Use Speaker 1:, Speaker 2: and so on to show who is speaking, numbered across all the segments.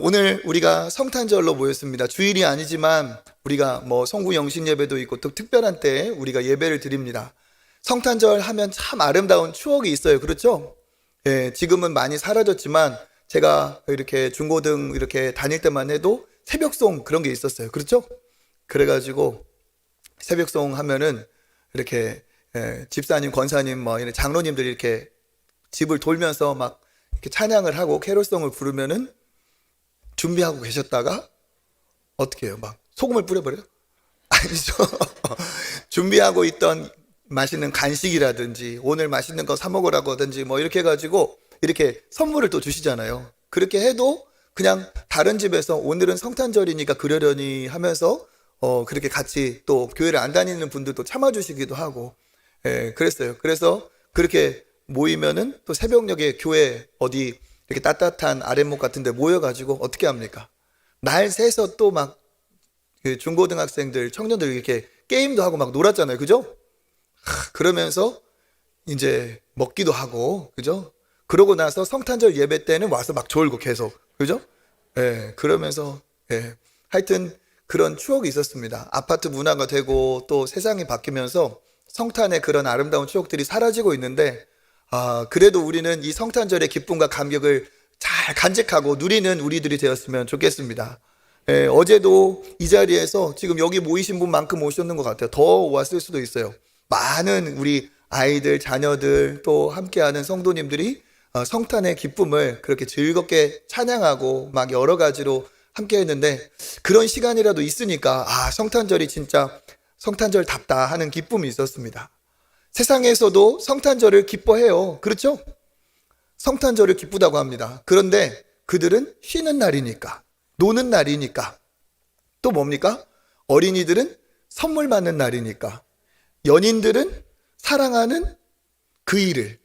Speaker 1: 오늘 우리가 성탄절로 모였습니다. 주일이 아니지만 우리가 성구 영신 예배도 있고 또 특별한 때에 우리가 예배를 드립니다. 성탄절 하면 참 아름다운 추억이 있어요. 그렇죠? 예, 지금은 많이 사라졌지만 제가 이렇게 중고등 이렇게 다닐 때만 해도 새벽송 그런 게 있었어요. 그렇죠? 그래가지고 새벽송 하면은 이렇게 집사님, 권사님, 이런 장로님들이 이렇게 집을 돌면서 막 이렇게 찬양을 하고 캐롤송을 부르면은 준비하고 계셨다가 어떻게 해요? 막 소금을 뿌려버려요? 아니죠. 준비하고 있던 맛있는 간식이라든지 오늘 맛있는 거 사 먹으라고 하든지 이렇게 해가지고 이렇게 선물을 또 주시잖아요. 그렇게 해도 그냥 다른 집에서 오늘은 성탄절이니까 그러려니 하면서 그렇게 같이 또 교회를 안 다니는 분들도 참아주시기도 하고 그랬어요. 그래서 그렇게 모이면은 또 새벽녘에 교회 어디 이렇게 따뜻한 아랫목 같은 데 모여가지고 어떻게 합니까? 날 새서 또 막 중고등학생들, 청년들 이렇게 게임도 하고 막 놀았잖아요. 그죠? 그러면서 이제 먹기도 하고, 그죠? 그러고 나서 성탄절 예배 때는 와서 막 졸고 계속, 그죠? 그러면서, 하여튼 그런 추억이 있었습니다. 아파트 문화가 되고 또 세상이 바뀌면서 성탄의 그런 아름다운 추억들이 사라지고 있는데, 그래도 우리는 이 성탄절의 기쁨과 감격을 잘 간직하고 누리는 우리들이 되었으면 좋겠습니다. 어제도 이 자리에서 지금 여기 모이신 분만큼 오셨는 것 같아요. 더 왔을 수도 있어요. 많은 우리 아이들, 자녀들 또 함께하는 성도님들이 성탄의 기쁨을 그렇게 즐겁게 찬양하고 막 여러 가지로 함께 했는데 그런 시간이라도 있으니까 성탄절이 진짜 성탄절답다 하는 기쁨이 있었습니다. 세상에서도 성탄절을 기뻐해요. 그렇죠? 성탄절을 기쁘다고 합니다. 그런데 그들은 쉬는 날이니까, 노는 날이니까, 또 뭡니까? 어린이들은 선물 받는 날이니까, 연인들은 사랑하는 그 일을,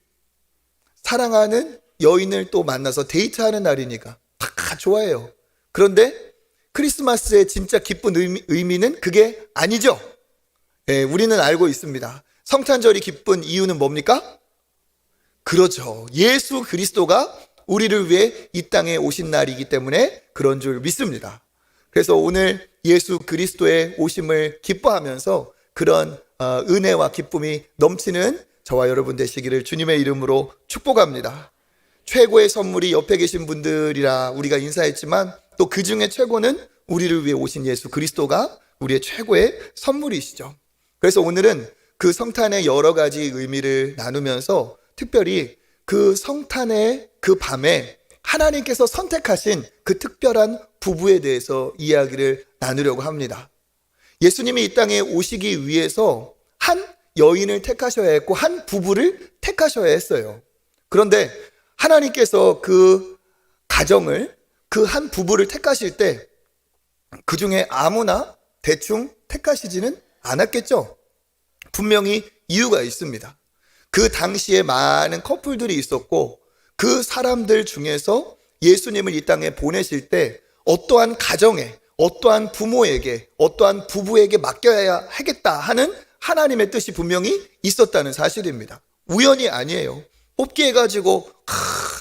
Speaker 1: 사랑하는 여인을 또 만나서 데이트하는 날이니까 다 좋아해요. 그런데 크리스마스의 진짜 기쁜 의미는 그게 아니죠. 우리는 알고 있습니다. 성탄절이 기쁜 이유는 뭡니까? 그렇죠. 예수 그리스도가 우리를 위해 이 땅에 오신 날이기 때문에 그런 줄 믿습니다. 그래서 오늘 예수 그리스도의 오심을 기뻐하면서 그런 은혜와 기쁨이 넘치는 저와 여러분 되시기를 주님의 이름으로 축복합니다. 최고의 선물이 옆에 계신 분들이라 우리가 인사했지만 또 그 중에 최고는 우리를 위해 오신 예수 그리스도가 우리의 최고의 선물이시죠. 그래서 오늘은 그 성탄의 여러 가지 의미를 나누면서 특별히 그 성탄의 그 밤에 하나님께서 선택하신 그 특별한 부부에 대해서 이야기를 나누려고 합니다. 예수님이 이 땅에 오시기 위해서 한 여인을 택하셔야 했고 한 부부를 택하셔야 했어요. 그런데 하나님께서 그 가정을 그 한 부부를 택하실 때 그 중에 아무나 대충 택하시지는 않았겠죠. 분명히 이유가 있습니다. 그 당시에 많은 커플들이 있었고 그 사람들 중에서 예수님을 이 땅에 보내실 때 어떠한 가정에, 어떠한 부모에게, 어떠한 부부에게 맡겨야 하겠다 하는 하나님의 뜻이 분명히 있었다는 사실입니다. 우연이 아니에요. 뽑기 해가지고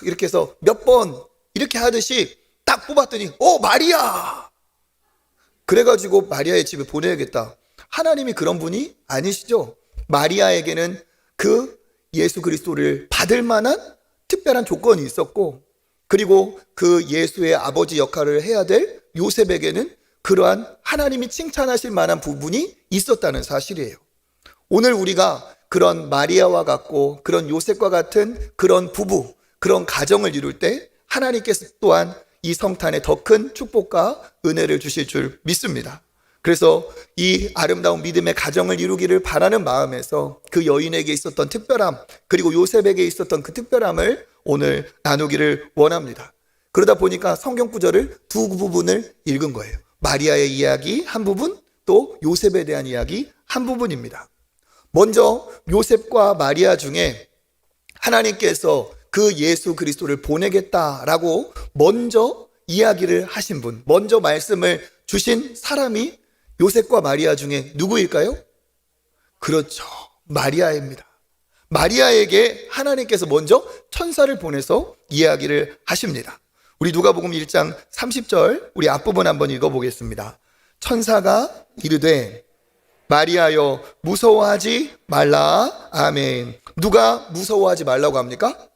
Speaker 1: 이렇게 해서 몇 번 이렇게 하듯이 딱 뽑았더니 마리아! 그래가지고 마리아의 집에 보내야겠다. 하나님이 그런 분이 아니시죠. 마리아에게는 그 예수 그리스도를 받을 만한 특별한 조건이 있었고 그리고 그 예수의 아버지 역할을 해야 될 요셉에게는 그러한 하나님이 칭찬하실 만한 부분이 있었다는 사실이에요. 오늘 우리가 그런 마리아와 같고 그런 요셉과 같은 그런 부부, 그런 가정을 이룰 때 하나님께서 또한 이 성탄에 더 큰 축복과 은혜를 주실 줄 믿습니다. 그래서 이 아름다운 믿음의 가정을 이루기를 바라는 마음에서 그 여인에게 있었던 특별함 그리고 요셉에게 있었던 그 특별함을 오늘 나누기를 원합니다. 그러다 보니까 성경 구절을 두 부분을 읽은 거예요. 마리아의 이야기 한 부분 또 요셉에 대한 이야기 한 부분입니다. 먼저 요셉과 마리아 중에 하나님께서 그 예수 그리스도를 보내겠다라고 먼저 이야기를 하신 분, 먼저 말씀을 주신 사람이 요셉과 마리아 중에 누구일까요? 그렇죠. 마리아입니다. 마리아에게 하나님께서 먼저 천사를 보내서 이야기를 하십니다. 우리 누가복음 1장 30절 우리 앞부분 한번 읽어보겠습니다. 천사가 이르되 마리아여 무서워하지 말라. 아멘. 누가 무서워하지 말라고 합니까?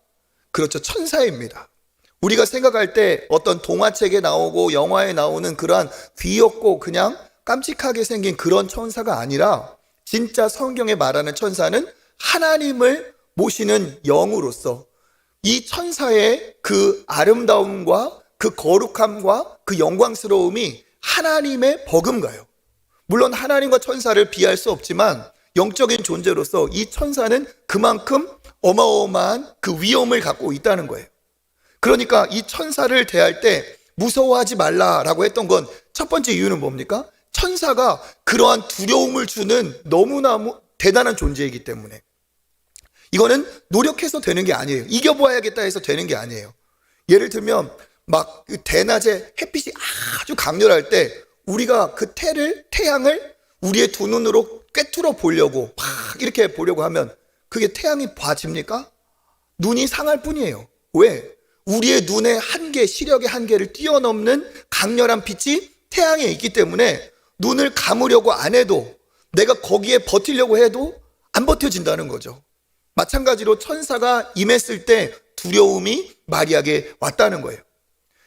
Speaker 1: 그렇죠. 천사입니다. 우리가 생각할 때 어떤 동화책에 나오고 영화에 나오는 그러한 귀엽고 그냥 깜찍하게 생긴 그런 천사가 아니라 진짜 성경에 말하는 천사는 하나님을 모시는 영으로서 이 천사의 그 아름다움과 그 거룩함과 그 영광스러움이 하나님의 버금가요. 물론 하나님과 천사를 비할 수 없지만 영적인 존재로서 이 천사는 그만큼 어마어마한 그 위엄을 갖고 있다는 거예요. 그러니까 이 천사를 대할 때 무서워하지 말라라고 했던 건 첫 번째 이유는 뭡니까? 천사가 그러한 두려움을 주는 너무나 대단한 존재이기 때문에 이거는 노력해서 되는 게 아니에요. 이겨봐야겠다 해서 되는 게 아니에요. 예를 들면 막 그 대낮에 햇빛이 아주 강렬할 때 우리가 그 태양을 우리의 두 눈으로 꿰뚫어 보려고 막 이렇게 보려고 하면 그게 태양이 봐집니까? 눈이 상할 뿐이에요. 왜? 우리의 눈의 한계, 시력의 한계를 뛰어넘는 강렬한 빛이 태양에 있기 때문에 눈을 감으려고 안 해도 내가 거기에 버티려고 해도 안 버텨진다는 거죠. 마찬가지로 천사가 임했을 때 두려움이 마리아에게 왔다는 거예요.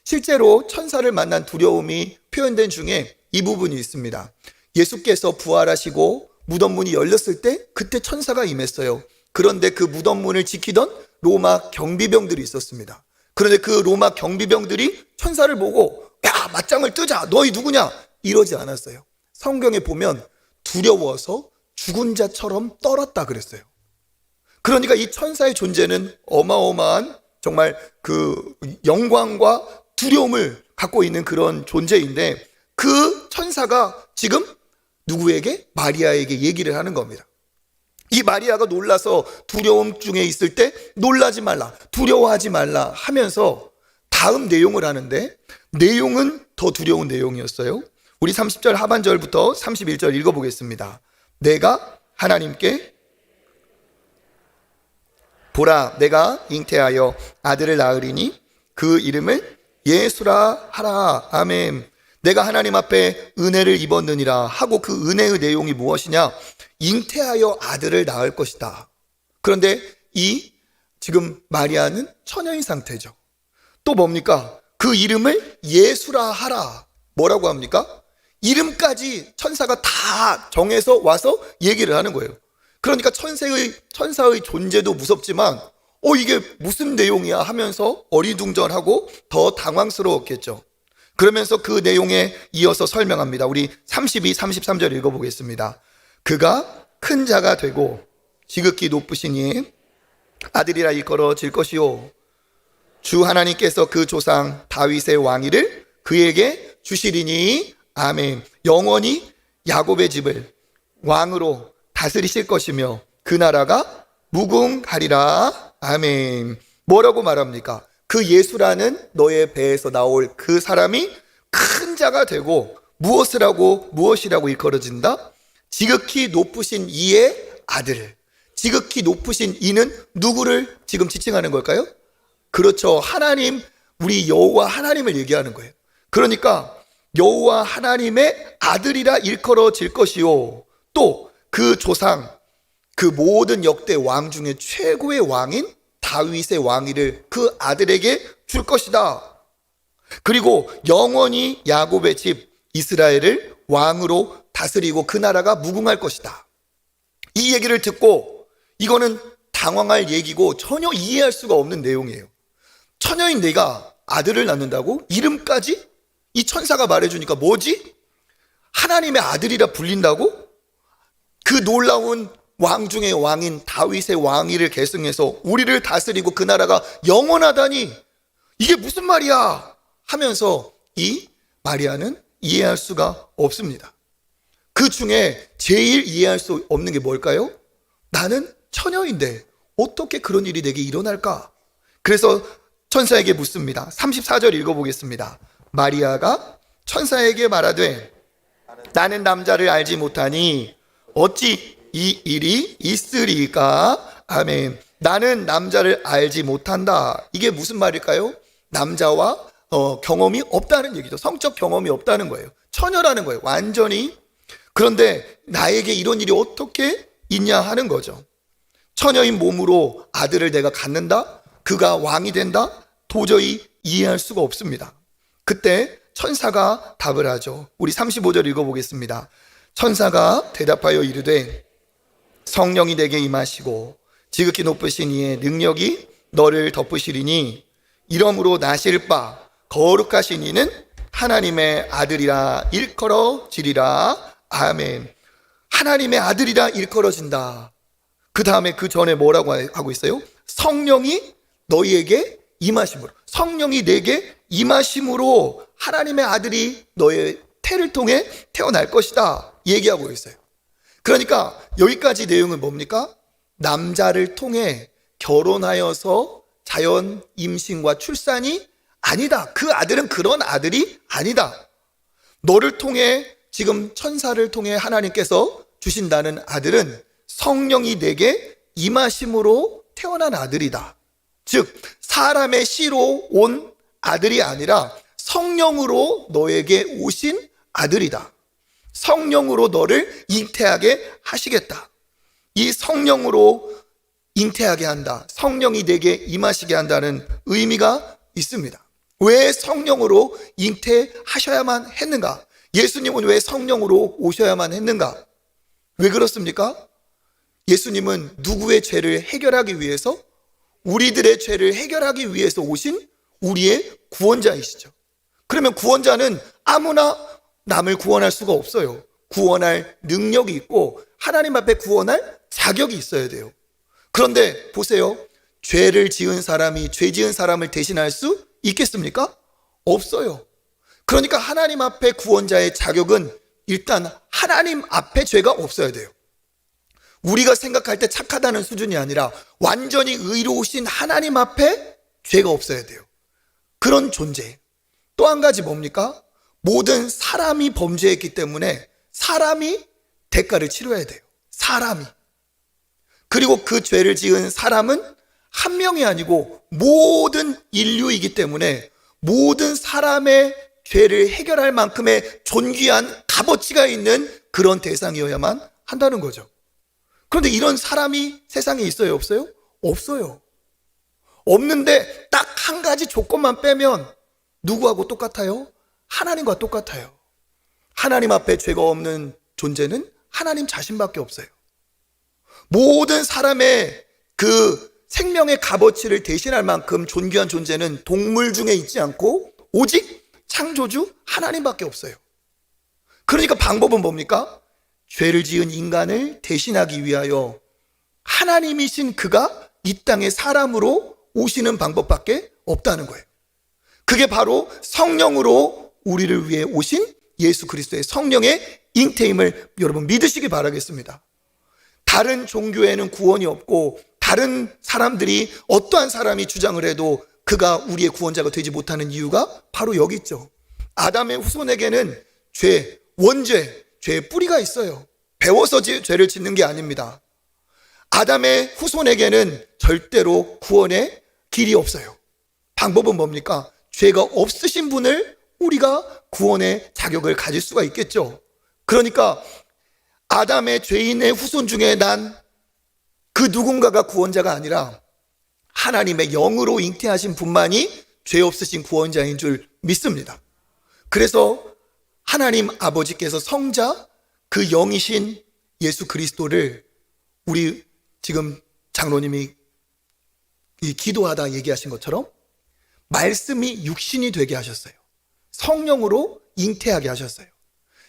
Speaker 1: 실제로 천사를 만난 두려움이 표현된 중에 이 부분이 있습니다. 예수께서 부활하시고 무덤 문이 열렸을 때 그때 천사가 임했어요. 그런데 그 무덤 문을 지키던 로마 경비병들이 있었습니다. 그런데 그 로마 경비병들이 천사를 보고 야 맞짱을 뜨자 너희 누구냐 이러지 않았어요. 성경에 보면 두려워서 죽은 자처럼 떨었다 그랬어요. 그러니까 이 천사의 존재는 어마어마한 정말 그 영광과 두려움을 갖고 있는 그런 존재인데 그 천사가 지금 누구에게? 마리아에게 얘기를 하는 겁니다. 이 마리아가 놀라서 두려움 중에 있을 때 놀라지 말라, 두려워하지 말라 하면서 다음 내용을 하는데 내용은 더 두려운 내용이었어요. 우리 30절 하반절부터 31절 읽어보겠습니다. 내가 하나님께 보라 내가 잉태하여 아들을 낳으리니 그 이름을 예수라 하라. 아멘. 내가 하나님 앞에 은혜를 입었느니라 하고 그 은혜의 내용이 무엇이냐? 잉태하여 아들을 낳을 것이다. 그런데 이 지금 마리아는 처녀인 상태죠. 또 뭡니까? 그 이름을 예수라 하라. 뭐라고 합니까? 이름까지 천사가 다 정해서 와서 얘기를 하는 거예요. 그러니까 천사의 존재도 무섭지만 이게 무슨 내용이야 하면서 어리둥절하고 더 당황스러웠겠죠. 그러면서 그 내용에 이어서 설명합니다. 우리 32, 33절 읽어보겠습니다. 그가 큰 자가 되고 지극히 높으시니 아들이라 일컬어질 것이요 주 하나님께서 그 조상 다윗의 왕위를 그에게 주시리니 아멘. 영원히 야곱의 집을 왕으로 다스리실 것이며 그 나라가 무궁하리라. 아멘. 뭐라고 말합니까? 그 예수라는 너의 배에서 나올 그 사람이 큰 자가 되고 무엇이라고 일컬어진다? 지극히 높으신 이의 아들. 지극히 높으신 이는 누구를 지금 지칭하는 걸까요? 그렇죠. 하나님, 우리 여호와 하나님을 얘기하는 거예요. 그러니까 여호와 하나님의 아들이라 일컬어질 것이요 또 그 조상, 그 모든 역대 왕 중에 최고의 왕인 다윗의 왕위를 그 아들에게 줄 것이다. 그리고 영원히 야곱의 집 이스라엘을 왕으로 다스리고 그 나라가 무궁할 것이다. 이 얘기를 듣고 이거는 당황할 얘기고 전혀 이해할 수가 없는 내용이에요. 처녀인 내가 아들을 낳는다고? 이름까지? 이 천사가 말해주니까 뭐지? 하나님의 아들이라 불린다고? 그 놀라운 왕 중의 왕인 다윗의 왕위를 계승해서 우리를 다스리고 그 나라가 영원하다니 이게 무슨 말이야 하면서 이 마리아는 이해할 수가 없습니다. 그 중에 제일 이해할 수 없는 게 뭘까요? 나는 처녀인데 어떻게 그런 일이 내게 일어날까? 그래서 천사에게 묻습니다. 34절 읽어보겠습니다. 마리아가 천사에게 말하되 나는 남자를 알지 못하니 어찌 이 일이 있으리까? 아멘. 나는 남자를 알지 못한다. 이게 무슨 말일까요? 남자와 경험이 없다는 얘기죠. 성적 경험이 없다는 거예요. 처녀라는 거예요. 완전히. 그런데 나에게 이런 일이 어떻게 있냐 하는 거죠. 처녀인 몸으로 아들을 내가 갖는다? 그가 왕이 된다? 도저히 이해할 수가 없습니다. 그때 천사가 답을 하죠. 우리 35절 읽어보겠습니다. 천사가 대답하여 이르되 성령이 내게 임하시고 지극히 높으신 이의 능력이 너를 덮으시리니 이러므로 나실 바 거룩하신 이는 하나님의 아들이라 일컬어지리라. 아멘. 하나님의 아들이라 일컬어진다. 그 다음에 그 전에 뭐라고 하고 있어요? 성령이 너희에게 임하심으로, 성령이 내게 임하심으로 하나님의 아들이 너의 태를 통해 태어날 것이다 얘기하고 있어요. 그러니까 여기까지 내용은 뭡니까? 남자를 통해 결혼하여서 자연 임신과 출산이 아니다. 그 아들은 그런 아들이 아니다. 너를 통해, 지금 천사를 통해 하나님께서 주신다는 아들은 성령이 내게 임하심으로 태어난 아들이다. 즉 사람의 씨로 온 아들이 아니라 성령으로 너에게 오신 아들이다. 성령으로 너를 잉태하게 하시겠다. 이 성령으로 잉태하게 한다, 성령이 내게 임하시게 한다는 의미가 있습니다. 왜 성령으로 잉태하셔야만 했는가? 예수님은 왜 성령으로 오셔야만 했는가? 왜 그렇습니까? 예수님은 누구의 죄를 해결하기 위해서, 우리들의 죄를 해결하기 위해서 오신 우리의 구원자이시죠. 그러면 구원자는 아무나 남을 구원할 수가 없어요. 구원할 능력이 있고 하나님 앞에 구원할 자격이 있어야 돼요. 그런데 보세요. 죄를 지은 사람이 죄 지은 사람을 대신할 수 있겠습니까? 없어요. 그러니까 하나님 앞에 구원자의 자격은 일단 하나님 앞에 죄가 없어야 돼요. 우리가 생각할 때 착하다는 수준이 아니라 완전히 의로우신 하나님 앞에 죄가 없어야 돼요. 그런 존재. 또 한 가지 뭡니까? 모든 사람이 범죄했기 때문에 사람이 대가를 치러야 돼요. 사람이. 그리고 그 죄를 지은 사람은 한 명이 아니고 모든 인류이기 때문에 모든 사람의 죄를 해결할 만큼의 존귀한 값어치가 있는 그런 대상이어야만 한다는 거죠. 그런데 이런 사람이 세상에 있어요, 없어요? 없어요. 없는데 딱 한 가지 조건만 빼면 누구하고 똑같아요? 하나님과 똑같아요. 하나님 앞에 죄가 없는 존재는 하나님 자신밖에 없어요. 모든 사람의 그 생명의 값어치를 대신할 만큼 존귀한 존재는 동물 중에 있지 않고 오직 창조주 하나님밖에 없어요. 그러니까 방법은 뭡니까? 죄를 지은 인간을 대신하기 위하여 하나님이신 그가 이 땅에 사람으로 오시는 방법밖에 없다는 거예요. 그게 바로 성령으로 우리를 위해 오신 예수 그리스도의 성령의 잉태임을 여러분 믿으시기 바라겠습니다. 다른 종교에는 구원이 없고 다른 사람들이 어떠한 사람이 주장을 해도 그가 우리의 구원자가 되지 못하는 이유가 바로 여기 있죠. 아담의 후손에게는 죄, 원죄, 죄의 뿌리가 있어요. 배워서 죄를 짓는 게 아닙니다. 아담의 후손에게는 절대로 구원의 길이 없어요. 방법은 뭡니까? 죄가 없으신 분을 우리가 구원의 자격을 가질 수가 있겠죠. 그러니까 아담의 죄인의 후손 중에 난 그 누군가가 구원자가 아니라 하나님의 영으로 잉태하신 분만이 죄 없으신 구원자인 줄 믿습니다. 그래서 하나님 아버지께서 성자, 그 영이신 예수 그리스도를 우리 지금 장로님이 이 기도하다 얘기하신 것처럼 말씀이 육신이 되게 하셨어요. 성령으로 잉태하게 하셨어요.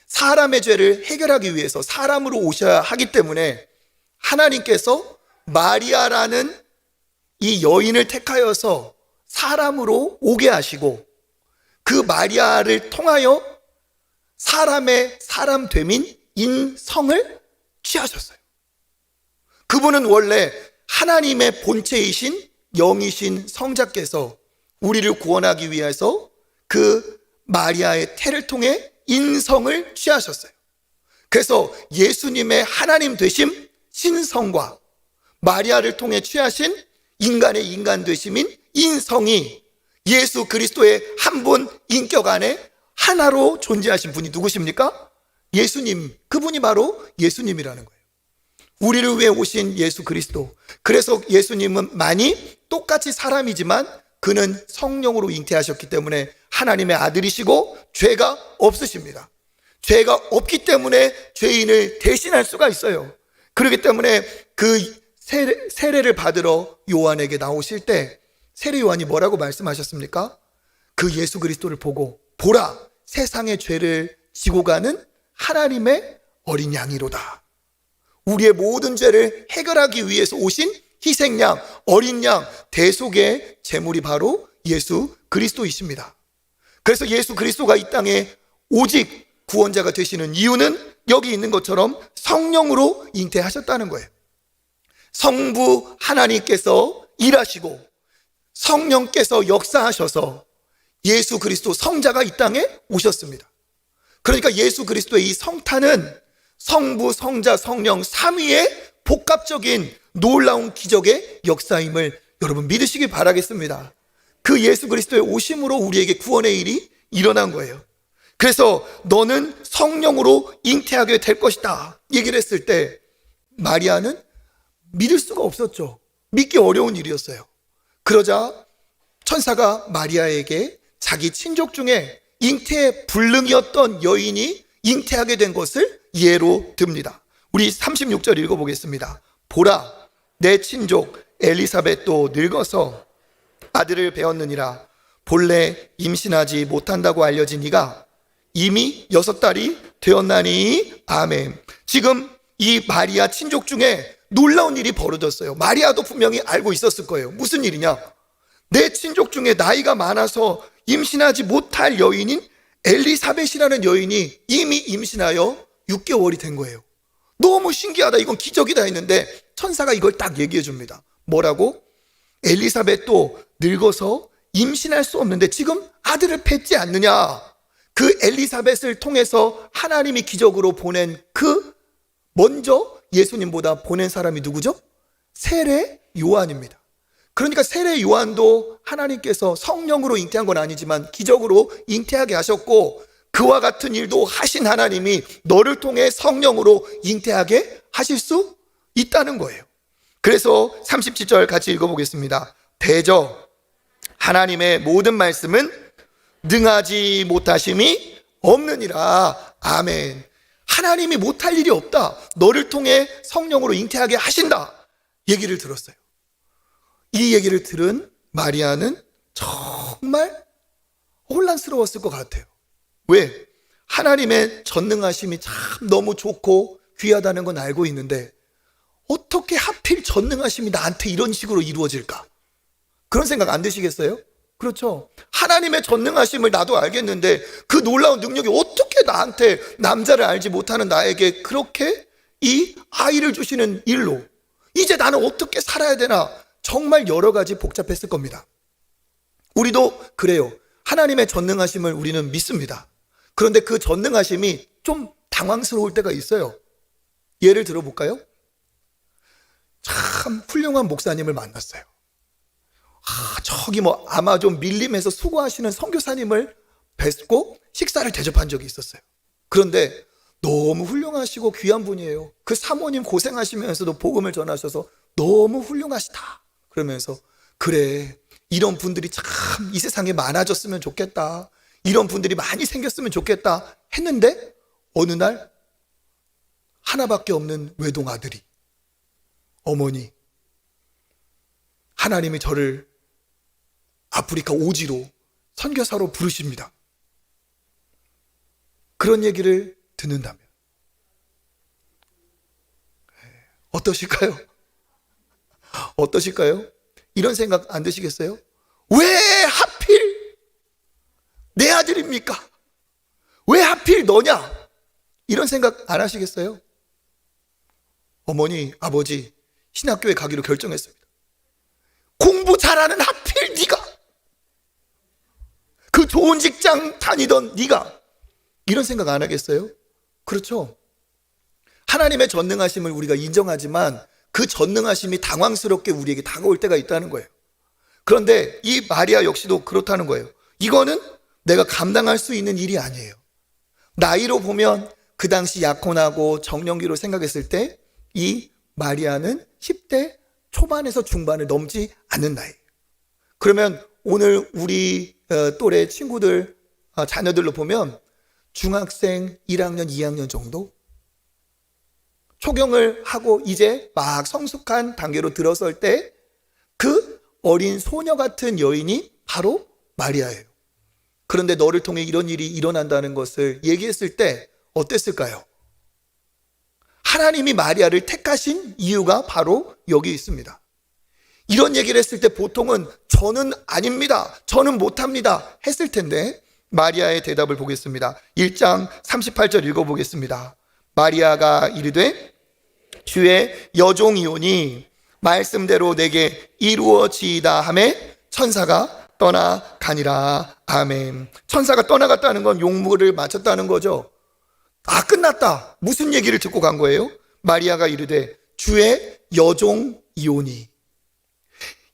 Speaker 1: 사람의 죄를 해결하기 위해서 사람으로 오셔야 하기 때문에 하나님께서 마리아라는 이 여인을 택하여서 사람으로 오게 하시고 그 마리아를 통하여 사람의 사람됨인 인성을 취하셨어요. 그분은 원래 하나님의 본체이신 영이신 성자께서 우리를 구원하기 위해서 그 마리아의 태를 통해 인성을 취하셨어요. 그래서 예수님의 하나님 되심 신성과 마리아를 통해 취하신 인간의 인간 되심인 인성이 예수 그리스도의 한 분 인격 안에 하나로 존재하신 분이 누구십니까? 예수님. 그분이 바로 예수님이라는 거예요. 우리를 위해 오신 예수 그리스도. 그래서 예수님은 많이 똑같이 사람이지만 그는 성령으로 잉태하셨기 때문에 하나님의 아들이시고 죄가 없으십니다. 죄가 없기 때문에 죄인을 대신할 수가 있어요. 그렇기 때문에 그 세례를 받으러 요한에게 나오실 때 세례 요한이 뭐라고 말씀하셨습니까? 그 예수 그리스도를 보고 보라, 세상의 죄를 지고 가는 하나님의 어린 양이로다. 우리의 모든 죄를 해결하기 위해서 오신 희생양, 어린 양, 대속의 제물이 바로 예수 그리스도이십니다. 그래서 예수 그리스도가 이 땅에 오직 구원자가 되시는 이유는 여기 있는 것처럼 성령으로 잉태하셨다는 거예요. 성부 하나님께서 일하시고 성령께서 역사하셔서 예수 그리스도 성자가 이 땅에 오셨습니다. 그러니까 예수 그리스도의 이 성탄은 성부, 성자, 성령 삼위의 복합적인 놀라운 기적의 역사임을 여러분 믿으시기 바라겠습니다. 그 예수 그리스도의 오심으로 우리에게 구원의 일이 일어난 거예요. 그래서 너는 성령으로 잉태하게 될 것이다 얘기를 했을 때 마리아는 믿을 수가 없었죠. 믿기 어려운 일이었어요. 그러자 천사가 마리아에게 자기 친족 중에 잉태의 불능이었던 여인이 잉태하게 된 것을 예로 듭니다. 우리 36절 읽어보겠습니다. 보라, 내 친족 엘리사벳도 늙어서 아들을 배었느니라. 본래 임신하지 못한다고 알려진 이가 이미 6달이 되었나니. 아멘. 지금 이 마리아 친족 중에 놀라운 일이 벌어졌어요. 마리아도 분명히 알고 있었을 거예요. 무슨 일이냐? 내 친족 중에 나이가 많아서 임신하지 못할 여인인 엘리사벳이라는 여인이 이미 임신하여 6개월이 된 거예요. 너무 신기하다, 이건 기적이다 했는데 천사가 이걸 딱 얘기해 줍니다. 뭐라고? 엘리사벳도 늙어서 임신할 수 없는데 지금 아들을 뵙지 않느냐. 그 엘리사벳을 통해서 하나님이 기적으로 보낸 그 먼저 예수님보다 보낸 사람이 누구죠? 세례 요한입니다. 그러니까 세례 요한도 하나님께서 성령으로 잉태한 건 아니지만 기적으로 잉태하게 하셨고, 그와 같은 일도 하신 하나님이 너를 통해 성령으로 잉태하게 하실 수 있다는 거예요. 그래서 37절 같이 읽어보겠습니다. 대저 하나님의 모든 말씀은 능하지 못하심이 없느니라. 아멘. 하나님이 못할 일이 없다. 너를 통해 성령으로 잉태하게 하신다 얘기를 들었어요. 이 얘기를 들은 마리아는 정말 혼란스러웠을 것 같아요. 왜? 하나님의 전능하심이 참 너무 좋고 귀하다는 건 알고 있는데 어떻게 하필 전능하심이 나한테 이런 식으로 이루어질까? 그런 생각 안 드시겠어요? 그렇죠. 하나님의 전능하심을 나도 알겠는데 그 놀라운 능력이 어떻게 나한테, 남자를 알지 못하는 나에게 그렇게 이 아이를 주시는 일로 이제 나는 어떻게 살아야 되나, 정말 여러 가지 복잡했을 겁니다. 우리도 그래요. 하나님의 전능하심을 우리는 믿습니다. 그런데 그 전능하심이 좀 당황스러울 때가 있어요. 예를 들어볼까요? 참 훌륭한 목사님을 만났어요. 저기 아마존 밀림에서 수고하시는 선교사님을 뵙고 식사를 대접한 적이 있었어요. 그런데 너무 훌륭하시고 귀한 분이에요. 그 사모님 고생하시면서도 복음을 전하셔서 너무 훌륭하시다 그러면서, 그래, 이런 분들이 참 이 세상에 많아졌으면 좋겠다, 이런 분들이 많이 생겼으면 좋겠다 했는데 어느 날 하나밖에 없는 외동 아들이, 어머니, 하나님이 저를 아프리카 오지로 선교사로 부르십니다. 그런 얘기를 듣는다면 어떠실까요? 어떠실까요? 이런 생각 안 드시겠어요? 왜 하필 내 아들입니까? 왜 하필 너냐? 이런 생각 안 하시겠어요? 어머니, 아버지, 신학교에 가기로 결정했습니다. 공부 잘하는 하필 네가, 그 좋은 직장 다니던 네가, 이런 생각 안 하겠어요? 그렇죠. 하나님의 전능하심을 우리가 인정하지만 그 전능하심이 당황스럽게 우리에게 다가올 때가 있다는 거예요. 그런데 이 마리아 역시도 그렇다는 거예요. 이거는 내가 감당할 수 있는 일이 아니에요. 나이로 보면 그 당시 약혼하고 정년기로 생각했을 때 이 마리아는 10대 초반에서 중반을 넘지 않는 나이. 그러면 오늘 우리 또래 친구들, 자녀들로 보면 중학생 1학년, 2학년 정도? 초경을 하고 이제 막 성숙한 단계로 들어설 때 그 어린 소녀 같은 여인이 바로 마리아예요. 그런데 너를 통해 이런 일이 일어난다는 것을 얘기했을 때 어땠을까요? 하나님이 마리아를 택하신 이유가 바로 여기 있습니다. 이런 얘기를 했을 때 보통은 저는 아닙니다, 저는 못합니다 했을 텐데 마리아의 대답을 보겠습니다. 1장 38절 읽어보겠습니다. 마리아가 이르되 주의 여종이오니 말씀대로 내게 이루어지이다 하매 천사가 떠나가니라. 아멘. 천사가 떠나갔다는 건 용무를 마쳤다는 거죠. 끝났다. 무슨 얘기를 듣고 간 거예요? 마리아가 이르되 주의 여종이오니.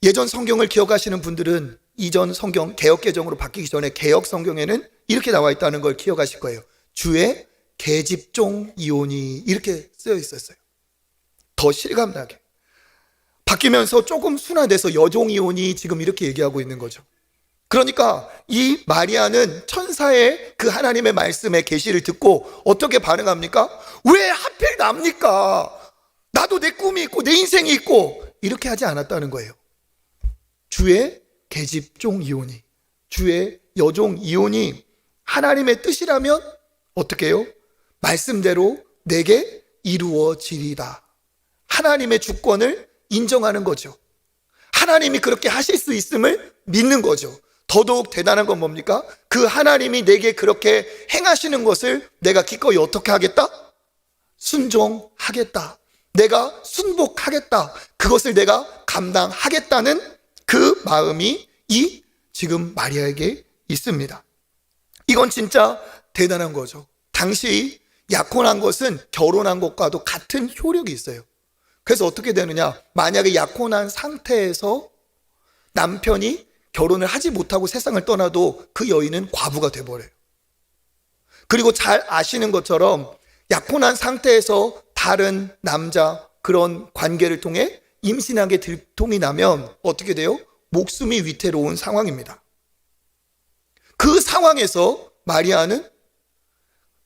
Speaker 1: 예전 성경을 기억하시는 분들은 이전 성경 개역개정으로 바뀌기 전에 개역 성경에는 이렇게 나와 있다는 걸 기억하실 거예요. 주의 계집종이오니 이렇게 쓰여 있었어요. 더 실감나게. 바뀌면서 조금 순화돼서 여종이오니 지금 이렇게 얘기하고 있는 거죠. 그러니까 이 마리아는 천사의 그 하나님의 말씀의 계시를 듣고 어떻게 반응합니까? 왜 하필 납니까? 나도 내 꿈이 있고 내 인생이 있고 이렇게 하지 않았다는 거예요. 주의 계집종이오니, 주의 여종이오니 하나님의 뜻이라면 어떻게 해요? 말씀대로 내게 이루어지리다. 하나님의 주권을 인정하는 거죠. 하나님이 그렇게 하실 수 있음을 믿는 거죠. 더더욱 대단한 건 뭡니까? 그 하나님이 내게 그렇게 행하시는 것을 내가 기꺼이 어떻게 하겠다? 순종하겠다. 내가 순복하겠다. 그것을 내가 감당하겠다는 그 마음이 이 지금 마리아에게 있습니다. 이건 진짜 대단한 거죠. 당시 약혼한 것은 결혼한 것과도 같은 효력이 있어요. 그래서 어떻게 되느냐? 만약에 약혼한 상태에서 남편이 결혼을 하지 못하고 세상을 떠나도 그 여인은 과부가 돼버려요. 그리고 잘 아시는 것처럼 약혼한 상태에서 다른 남자 그런 관계를 통해 임신하게 들통이 나면 어떻게 돼요? 목숨이 위태로운 상황입니다. 그 상황에서 마리아는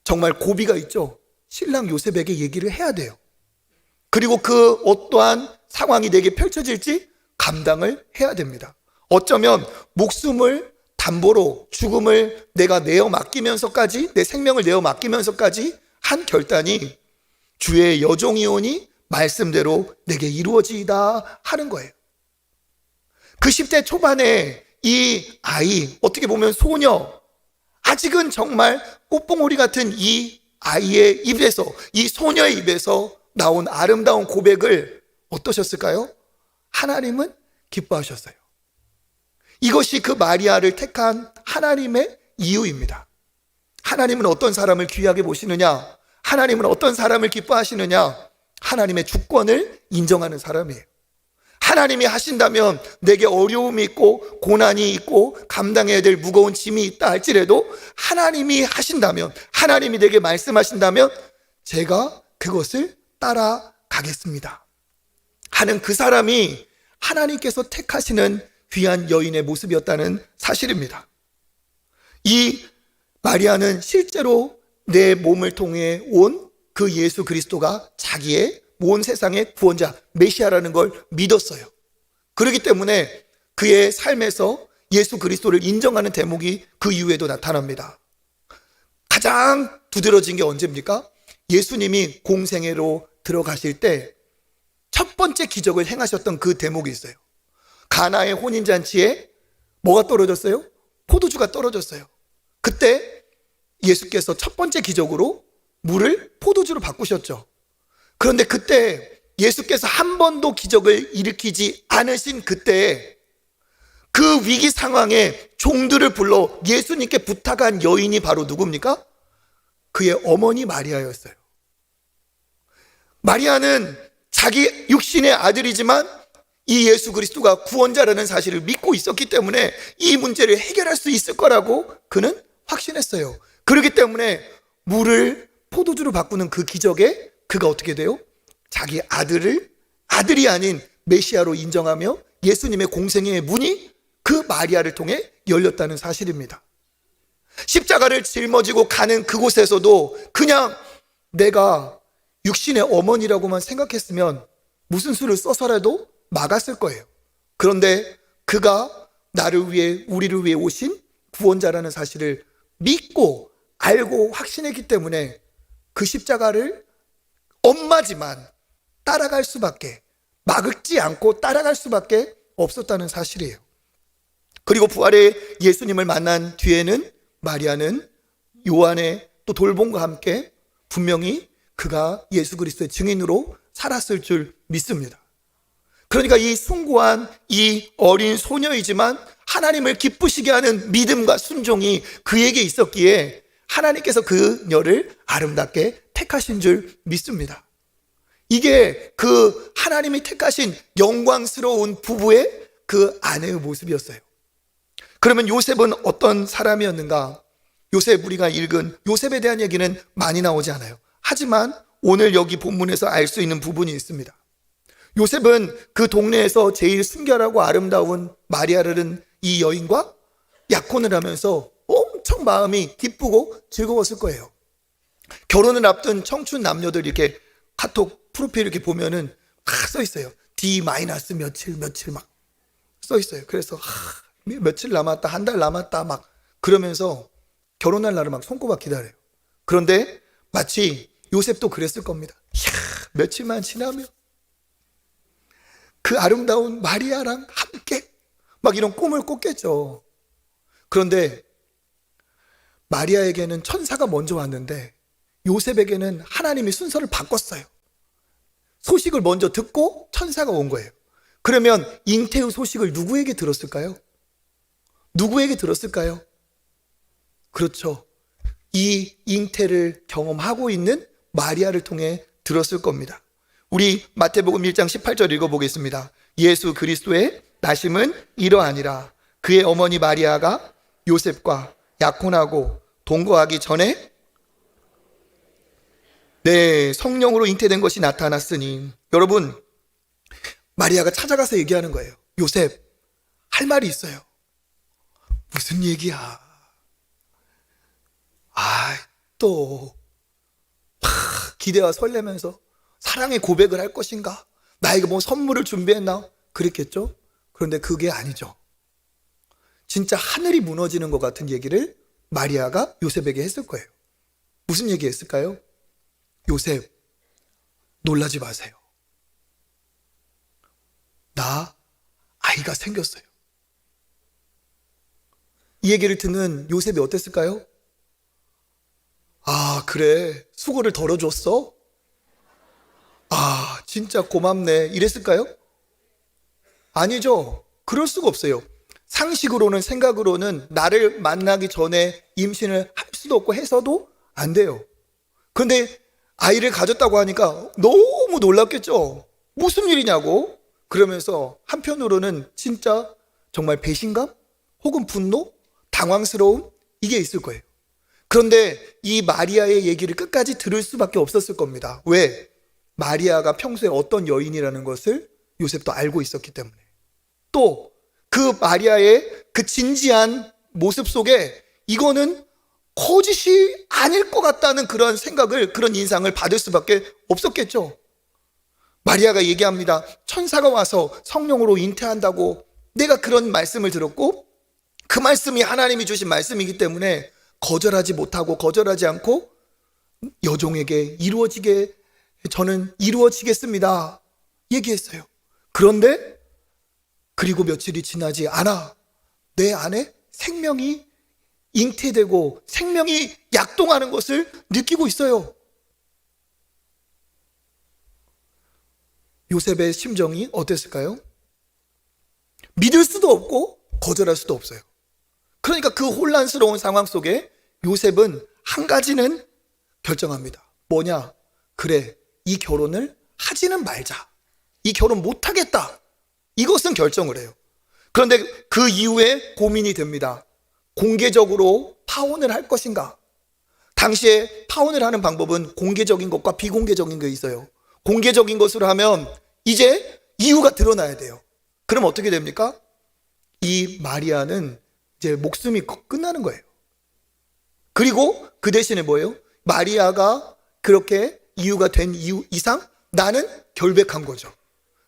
Speaker 1: 정말 고비가 있죠. 신랑 요셉에게 얘기를 해야 돼요. 그리고 그 어떠한 상황이 내게 펼쳐질지 감당을 해야 됩니다. 어쩌면 목숨을 담보로 죽음을 내가 내어 맡기면서까지, 내 생명을 내어 맡기면서까지 한 결단이 주의 여종이오니 말씀대로 내게 이루어지이다 하는 거예요. 그 10대 초반에 이 아이, 어떻게 보면 소녀, 아직은 정말 꽃봉오리 같은 이 아이의 입에서, 이 소녀의 입에서 나온 아름다운 고백을 어떠셨을까요? 하나님은 기뻐하셨어요. 이것이 그 마리아를 택한 하나님의 이유입니다. 하나님은 어떤 사람을 귀하게 보시느냐? 하나님은 어떤 사람을 기뻐하시느냐? 하나님의 주권을 인정하는 사람이에요. 하나님이 하신다면 내게 어려움이 있고 고난이 있고 감당해야 될 무거운 짐이 있다 할지라도 하나님이 하신다면, 하나님이 내게 말씀하신다면 제가 그것을 따라가겠습니다 하는 그 사람이 하나님께서 택하시는 귀한 여인의 모습이었다는 사실입니다. 이 마리아는 실제로 내 몸을 통해 온 그 예수 그리스도가 자기의 온 세상의 구원자, 메시아라는 걸 믿었어요. 그렇기 때문에 그의 삶에서 예수 그리스도를 인정하는 대목이 그 이후에도 나타납니다. 가장 두드러진 게 언제입니까? 예수님이 공생애로 들어가실 때 첫 번째 기적을 행하셨던 그 대목이 있어요. 가나의 혼인잔치에 뭐가 떨어졌어요? 포도주가 떨어졌어요. 그때 예수께서 첫 번째 기적으로 물을 포도주로 바꾸셨죠. 그런데 그때 예수께서 한 번도 기적을 일으키지 않으신 그때 그 위기 상황에 종들을 불러 예수님께 부탁한 여인이 바로 누굽니까? 그의 어머니 마리아였어요. 마리아는 자기 육신의 아들이지만 이 예수 그리스도가 구원자라는 사실을 믿고 있었기 때문에 이 문제를 해결할 수 있을 거라고 그는 확신했어요. 그렇기 때문에 물을 포도주로 바꾸는 그 기적에 그가 어떻게 돼요? 자기 아들이 아닌 메시아로 인정하며 예수님의 공생애의 문이 그 마리아를 통해 열렸다는 사실입니다. 십자가를 짊어지고 가는 그곳에서도 그냥 내가 육신의 어머니라고만 생각했으면 무슨 수를 써서라도 막았을 거예요. 그런데 그가 나를 위해, 우리를 위해 오신 구원자라는 사실을 믿고 알고 확신했기 때문에 그 십자가를 엄마지만 따라갈 수밖에, 막지 않고 따라갈 수밖에 없었다는 사실이에요. 그리고 부활의 예수님을 만난 뒤에는 마리아는 요한의 또 돌봄과 함께 분명히 그가 예수 그리스도의 증인으로 살았을 줄 믿습니다. 그러니까 이 숭고한 이 어린 소녀이지만 하나님을 기쁘시게 하는 믿음과 순종이 그에게 있었기에 하나님께서 그녀를 아름답게 택하신 줄 믿습니다. 이게 그 하나님이 택하신 영광스러운 부부의 그 아내의 모습이었어요. 그러면 요셉은 어떤 사람이었는가? 요셉, 우리가 읽은 요셉에 대한 얘기는 많이 나오지 않아요. 하지만 오늘 여기 본문에서 알 수 있는 부분이 있습니다. 요셉은 그 동네에서 제일 순결하고 아름다운 마리아라는 이 여인과 약혼을 하면서 엄청 마음이 기쁘고 즐거웠을 거예요. 결혼을 앞둔 청춘 남녀들 이렇게 카톡 프로필 이렇게 보면은 막 써 있어요. D- 며칠 막 써 있어요. 그래서 며칠 남았다, 한 달 남았다 막 그러면서 결혼할 날을 막 손꼽아 기다려요. 그런데 마치 요셉도 그랬을 겁니다. 며칠만 지나면 그 아름다운 마리아랑 함께 막 이런 꿈을 꿨겠죠. 그런데 마리아에게는 천사가 먼저 왔는데 요셉에게는 하나님이 순서를 바꿨어요. 소식을 먼저 듣고 천사가 온 거예요. 그러면 잉태의 소식을 누구에게 들었을까요? 누구에게 들었을까요? 그렇죠. 이 잉태를 경험하고 있는 마리아를 통해 들었을 겁니다. 우리 마태복음 1장 18절 읽어보겠습니다. 예수 그리스도의 나심은 이러하니라. 그의 어머니 마리아가 요셉과 약혼하고 동거하기 전에 성령으로 잉태된 것이 나타났으니. 여러분, 마리아가 찾아가서 얘기하는 거예요. 요셉, 할 말이 있어요. 무슨 얘기야? 또 기대와 설레면서 사랑의 고백을 할 것인가? 나에게 뭐 선물을 준비했나? 그랬겠죠? 그런데 그게 아니죠. 진짜 하늘이 무너지는 것 같은 얘기를 마리아가 요셉에게 했을 거예요. 무슨 얘기 했을까요? 요셉, 놀라지 마세요. 나 아이가 생겼어요. 이 얘기를 듣는 요셉이 어땠을까요? 그래, 수고를 덜어줬어? 진짜 고맙네, 이랬을까요? 아니죠. 그럴 수가 없어요. 상식으로는, 생각으로는 나를 만나기 전에 임신을 할 수도 없고 해서도 안 돼요. 그런데 아이를 가졌다고 하니까 너무 놀랐겠죠. 무슨 일이냐고. 그러면서 한편으로는 진짜 정말 배신감 혹은 분노, 당황스러움, 이게 있을 거예요. 그런데 이 마리아의 얘기를 끝까지 들을 수밖에 없었을 겁니다. 왜? 마리아가 평소에 어떤 여인이라는 것을 요셉도 알고 있었기 때문에. 또 그 마리아의 그 진지한 모습 속에 이거는 거짓이 아닐 것 같다는 그런 생각을, 그런 인상을 받을 수밖에 없었겠죠. 마리아가 얘기합니다. 천사가 와서 성령으로 잉태한다고 내가 그런 말씀을 들었고 그 말씀이 하나님이 주신 말씀이기 때문에 거절하지 못하고 거절하지 않고 여종에게 저는 이루어지겠습니다 얘기했어요. 그런데 그리고 며칠이 지나지 않아 내 안에 생명이 잉태되고 생명이 약동하는 것을 느끼고 있어요. 요셉의 심정이 어땠을까요? 믿을 수도 없고 거절할 수도 없어요. 그러니까 그 혼란스러운 상황 속에 요셉은 한 가지는 결정합니다. 뭐냐? 그래, 이 결혼을 하지는 말자. 이 결혼 못하겠다. 이것은 결정을 해요. 그런데 그 이후에 고민이 됩니다. 공개적으로 파혼을 할 것인가? 당시에 파혼을 하는 방법은 공개적인 것과 비공개적인 게 있어요. 공개적인 것으로 하면 이제 이유가 드러나야 돼요. 그럼 어떻게 됩니까? 이 마리아는 이제 목숨이 끝나는 거예요. 그리고 그 대신에 뭐예요? 마리아가 그렇게 이유가 된 이유 이상 나는 결백한 거죠.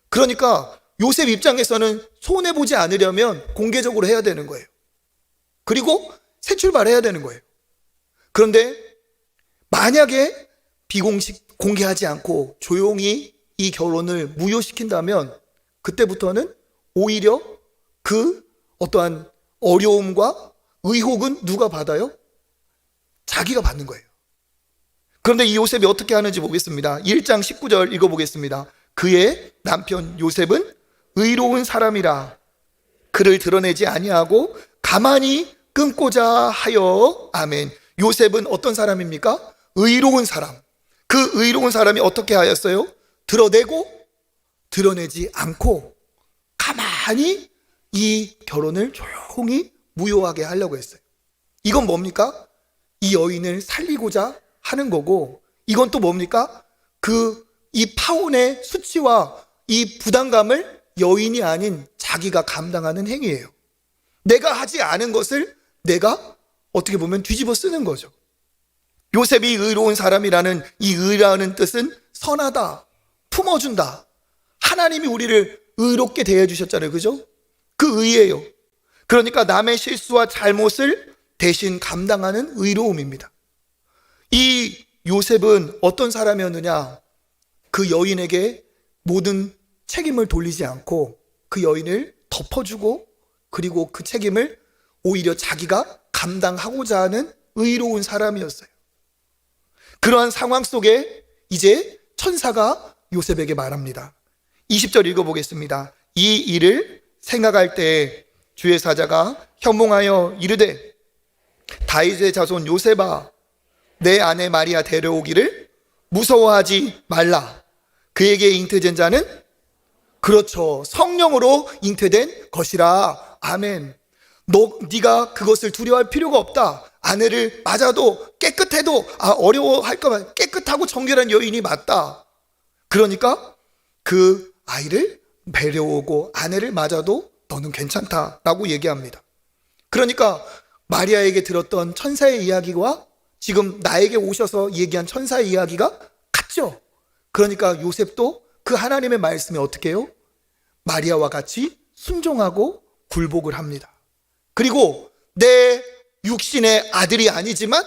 Speaker 1: 그러니까 요셉 입장에서는 손해보지 않으려면 공개적으로 해야 되는 거예요. 그리고 새 출발해야 되는 거예요. 그런데 만약에 비공식 공개하지 않고 조용히 이 결혼을 무효시킨다면 그때부터는 오히려 그 어떠한 어려움과 의혹은 누가 받아요? 자기가 받는 거예요. 그런데 이 요셉이 어떻게 하는지 보겠습니다. 1장 19절 읽어보겠습니다. 그의 남편 요셉은 의로운 사람이라 그를 드러내지 아니하고 가만히 끊고자 하여. 아멘. 요셉은 어떤 사람입니까? 의로운 사람. 그 의로운 사람이 어떻게 하였어요? 드러내고 드러내지 않고 가만히 이 결혼을 조용히 무효하게 하려고 했어요. 이건 뭡니까? 이 여인을 살리고자 하는 거고, 이건 또 뭡니까? 이 파혼의 수치와 이 부담감을 여인이 아닌 자기가 감당하는 행위예요. 내가 하지 않은 것을 내가 어떻게 보면 뒤집어 쓰는 거죠. 요셉이 의로운 사람이라는 이 의라는 뜻은 선하다, 품어준다. 하나님이 우리를 의롭게 대해주셨잖아요. 그죠? 그 의예요. 그러니까 남의 실수와 잘못을 대신 감당하는 의로움입니다. 이 요셉은 어떤 사람이었느냐? 그 여인에게 모든 책임을 돌리지 않고 그 여인을 덮어주고, 그리고 그 책임을 오히려 자기가 감당하고자 하는 의로운 사람이었어요. 그러한 상황 속에 이제 천사가 요셉에게 말합니다. 20절 읽어보겠습니다. 이 일을 생각할 때 주의 사자가 현몽하여 이르되 다윗의 자손 요셉아, 내 아내 마리아 데려오기를 무서워하지 말라. 그에게 잉태된 자는, 그렇죠, 성령으로 잉태된 것이라. 아멘. 네가 그것을 두려워할 필요가 없다. 아내를 맞아도 깨끗해도 어려워할까봐 깨끗하고 정결한 여인이 맞다. 그러니까 그 아이를 데려오고 아내를 맞아도 너는 괜찮다라고 얘기합니다. 그러니까 마리아에게 들었던 천사의 이야기와 지금 나에게 오셔서 얘기한 천사의 이야기가 같죠. 그러니까 요셉도 그 하나님의 말씀에 어떻게 해요? 마리아와 같이 순종하고 굴복을 합니다. 그리고 내 육신의 아들이 아니지만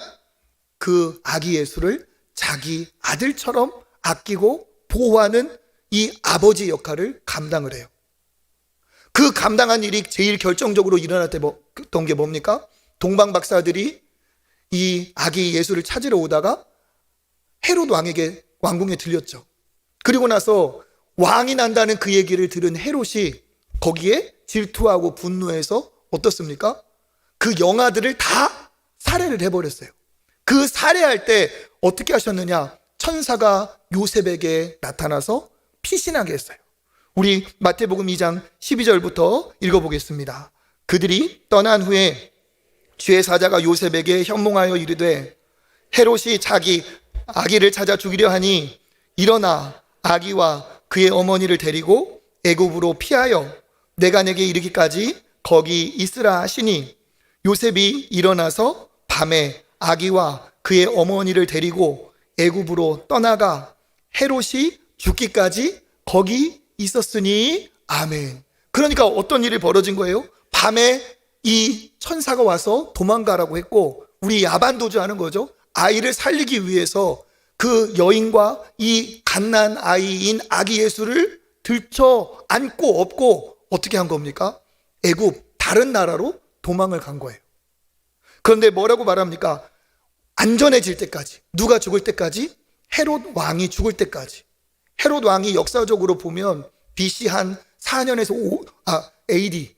Speaker 1: 그 아기 예수를 자기 아들처럼 아끼고 보호하는 이 아버지 역할을 감당을 해요. 그 감당한 일이 제일 결정적으로 일어났던 게 뭡니까? 동방 박사들이 이 아기 예수를 찾으러 오다가 헤롯 왕에게 왕궁에 들렸죠. 그리고 나서 왕이 난다는 그 얘기를 들은 헤롯이 거기에 질투하고 분노해서 어떻습니까? 그 영아들을 다 살해를 해버렸어요. 그 살해할 때 어떻게 하셨느냐? 천사가 요셉에게 나타나서 피신하게 했어요. 우리 마태복음 2장 12절부터 읽어보겠습니다. 그들이 떠난 후에 주의 사자가 요셉에게 현몽하여 이르되 헤롯이 자기 아기를 찾아 죽이려 하니 일어나 아기와 그의 어머니를 데리고 애굽으로 피하여 내가 내게 이르기까지 거기 있으라 하시니 요셉이 일어나서 밤에 아기와 그의 어머니를 데리고 애굽으로 떠나가 헤롯이 죽기까지 거기 있었으니. 아멘. 그러니까 어떤 일이 벌어진 거예요? 밤에 이 천사가 와서 도망가라고 했고, 우리 야반도주 하는 거죠. 아이를 살리기 위해서 그 여인과 이 갓난 아이인 아기 예수를 들쳐 안고 업고 어떻게 한 겁니까? 애굽 다른 나라로 도망을 간 거예요. 그런데 뭐라고 말합니까? 안전해질 때까지, 누가 죽을 때까지? 헤롯 왕이 죽을 때까지. 헤롯 왕이 역사적으로 보면 BC 한 4년에서 AD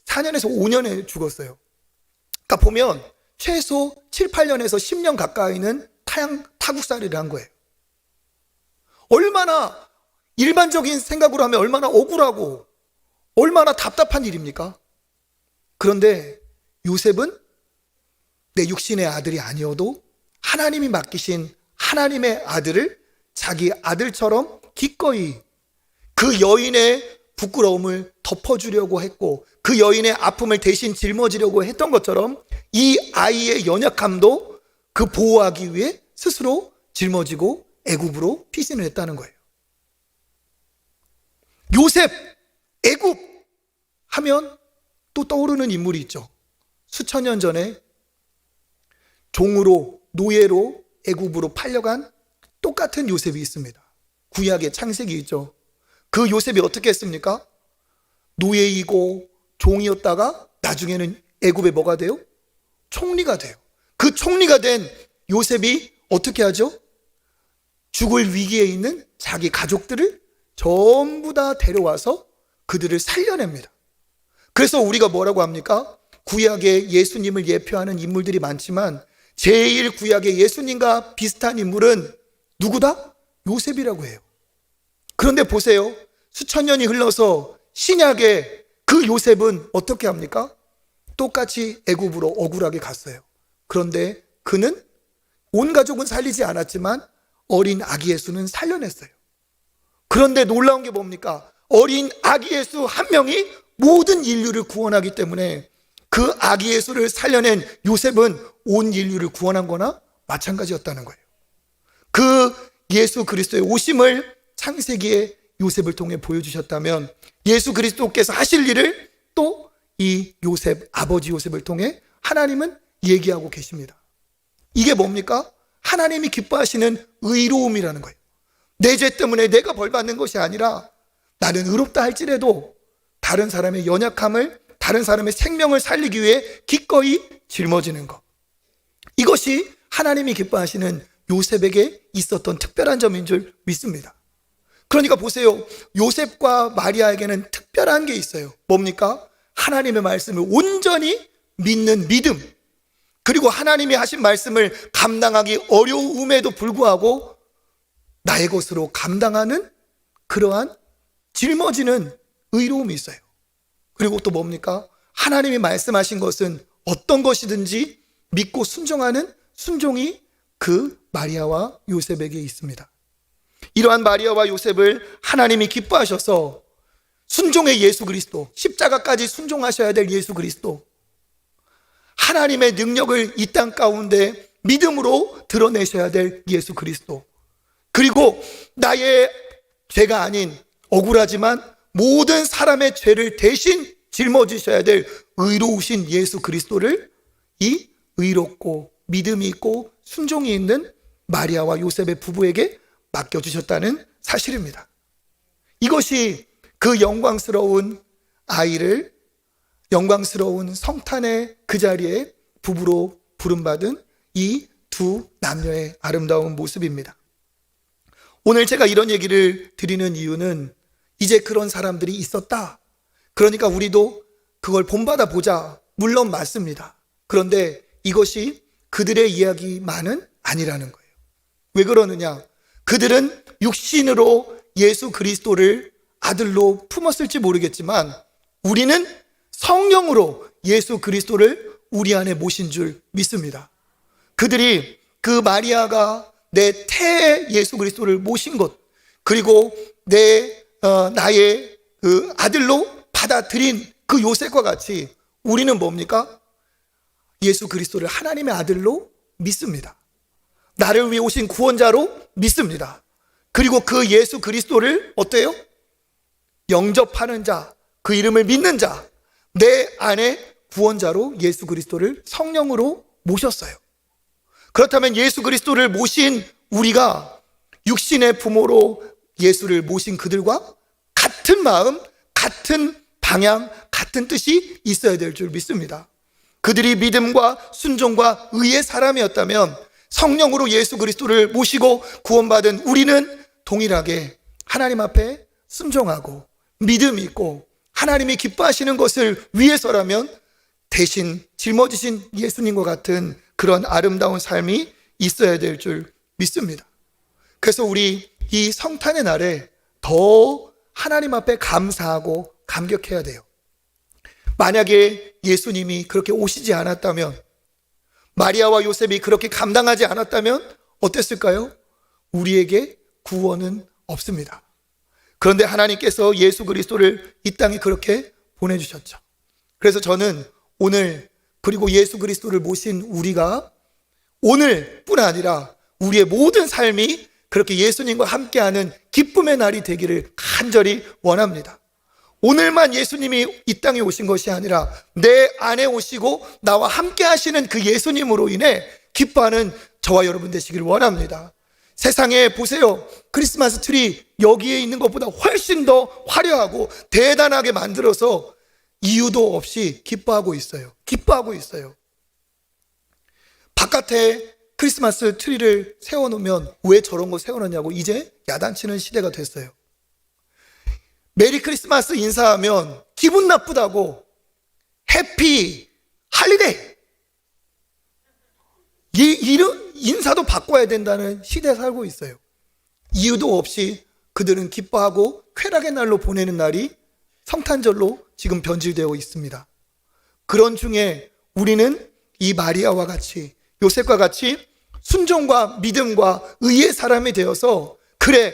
Speaker 1: 4년에서 5년에 죽었어요. 그러니까 보면 최소 7, 8년에서 10년 가까이는 타국살이를 한 거예요. 얼마나 일반적인 생각으로 하면 얼마나 억울하고 얼마나 답답한 일입니까? 그런데 요셉은 내 육신의 아들이 아니어도 하나님이 맡기신 하나님의 아들을 자기 아들처럼 기꺼이 그 여인의 부끄러움을 덮어주려고 했고 그 여인의 아픔을 대신 짊어지려고 했던 것처럼 이 아이의 연약함도 그 보호하기 위해 스스로 짊어지고 애굽으로 피신을 했다는 거예요. 요셉, 애굽 하면 또 떠오르는 인물이 있죠. 수천 년 전에 종으로 노예로 애굽으로 팔려간 똑같은 요셉이 있습니다. 구약의 창세기 있죠. 그 요셉이 어떻게 했습니까? 노예이고 종이었다가 나중에는 애굽에 뭐가 돼요? 총리가 돼요. 그 총리가 된 요셉이 어떻게 하죠? 죽을 위기에 있는 자기 가족들을 전부 다 데려와서 그들을 살려냅니다. 그래서 우리가 뭐라고 합니까? 구약에 예수님을 예표하는 인물들이 많지만 제일 구약의 예수님과 비슷한 인물은 누구다? 요셉이라고 해요. 그런데 보세요. 수천 년이 흘러서 신약에 그 요셉은 어떻게 합니까? 똑같이 애굽으로 억울하게 갔어요. 그런데 그는 온 가족은 살리지 않았지만 어린 아기 예수는 살려냈어요. 그런데 놀라운 게 뭡니까? 어린 아기 예수 한 명이 모든 인류를 구원하기 때문에 그 아기 예수를 살려낸 요셉은 온 인류를 구원한 거나 마찬가지였다는 거예요. 그 예수 그리스도의 오심을 창세기에 요셉을 통해 보여주셨다면 예수 그리스도께서 하실 일을 또 이 요셉, 아버지 요셉을 통해 하나님은 얘기하고 계십니다. 이게 뭡니까? 하나님이 기뻐하시는 의로움이라는 거예요. 내 죄 때문에 내가 벌 받는 것이 아니라 나는 의롭다 할지라도 다른 사람의 연약함을, 다른 사람의 생명을 살리기 위해 기꺼이 짊어지는 것. 이것이 하나님이 기뻐하시는 요셉에게 있었던 특별한 점인 줄 믿습니다. 그러니까 보세요. 요셉과 마리아에게는 특별한 게 있어요. 뭡니까? 하나님의 말씀을 온전히 믿는 믿음. 그리고 하나님이 하신 말씀을 감당하기 어려움에도 불구하고 나의 것으로 감당하는 그러한 짊어지는 의로움이 있어요. 그리고 또 뭡니까? 하나님이 말씀하신 것은 어떤 것이든지 믿고 순종하는 순종이 그 마리아와 요셉에게 있습니다. 이러한 마리아와 요셉을 하나님이 기뻐하셔서 순종의 예수 그리스도, 십자가까지 순종하셔야 될 예수 그리스도, 하나님의 능력을 이 땅 가운데 믿음으로 드러내셔야 될 예수 그리스도, 그리고 나의 죄가 아닌 억울하지만 모든 사람의 죄를 대신 짊어지셔야 될 의로우신 예수 그리스도를 이 의롭고 믿음이 있고 순종이 있는 마리아와 요셉의 부부에게 맡겨주셨다는 사실입니다. 이것이 그 영광스러운 아이를 영광스러운 성탄의 그 자리에 부부로 부름받은 이 두 남녀의 아름다운 모습입니다. 오늘 제가 이런 얘기를 드리는 이유는 이제 그런 사람들이 있었다. 그러니까 우리도 그걸 본받아 보자. 물론 맞습니다. 그런데 이것이 그들의 이야기만은 아니라는 거예요. 왜 그러느냐? 그들은 육신으로 예수 그리스도를 아들로 품었을지 모르겠지만 우리는 성령으로 예수 그리스도를 우리 안에 모신 줄 믿습니다. 그들이 그 마리아가 내 태에 예수 그리스도를 모신 것, 그리고 나의 그 아들로 받아들인 그 요셉과 같이 우리는 뭡니까? 예수 그리스도를 하나님의 아들로 믿습니다. 나를 위해 오신 구원자로 믿습니다. 그리고 그 예수 그리스도를 어때요? 영접하는 자, 그 이름을 믿는 자, 내 안에 구원자로 예수 그리스도를 성령으로 모셨어요. 그렇다면 예수 그리스도를 모신 우리가 육신의 부모로 예수를 모신 그들과 같은 마음, 같은 방향, 같은 뜻이 있어야 될 줄 믿습니다. 그들이 믿음과 순종과 의의 사람이었다면 성령으로 예수 그리스도를 모시고 구원받은 우리는 동일하게 하나님 앞에 순종하고 믿음이 있고 하나님이 기뻐하시는 것을 위해서라면 대신 짊어지신 예수님과 같은 그런 아름다운 삶이 있어야 될 줄 믿습니다. 그래서 우리 이 성탄의 날에 더 하나님 앞에 감사하고 감격해야 돼요. 만약에 예수님이 그렇게 오시지 않았다면, 마리아와 요셉이 그렇게 감당하지 않았다면 어땠을까요? 우리에게 구원은 없습니다. 그런데 하나님께서 예수 그리스도를 이 땅에 그렇게 보내주셨죠. 그래서 저는 오늘, 그리고 예수 그리스도를 모신 우리가 오늘뿐 아니라 우리의 모든 삶이 그렇게 예수님과 함께하는 기쁨의 날이 되기를 간절히 원합니다. 오늘만 예수님이 이 땅에 오신 것이 아니라 내 안에 오시고 나와 함께 하시는 그 예수님으로 인해 기뻐하는 저와 여러분 되시길 원합니다. 세상에 보세요. 크리스마스 트리 여기에 있는 것보다 훨씬 더 화려하고 대단하게 만들어서 이유도 없이 기뻐하고 있어요. 바깥에 크리스마스 트리를 세워놓으면 왜 저런 거 세워놓냐고 이제 야단치는 시대가 됐어요. 메리 크리스마스 인사하면 기분 나쁘다고 해피 할리데이, 이런 인사도 바꿔야 된다는 시대에 살고 있어요. 이유도 없이 그들은 기뻐하고 쾌락의 날로 보내는 날이 성탄절로 지금 변질되어 있습니다. 그런 중에 우리는 이 마리아와 같이, 요셉과 같이 순종과 믿음과 의의 사람이 되어서, 그래,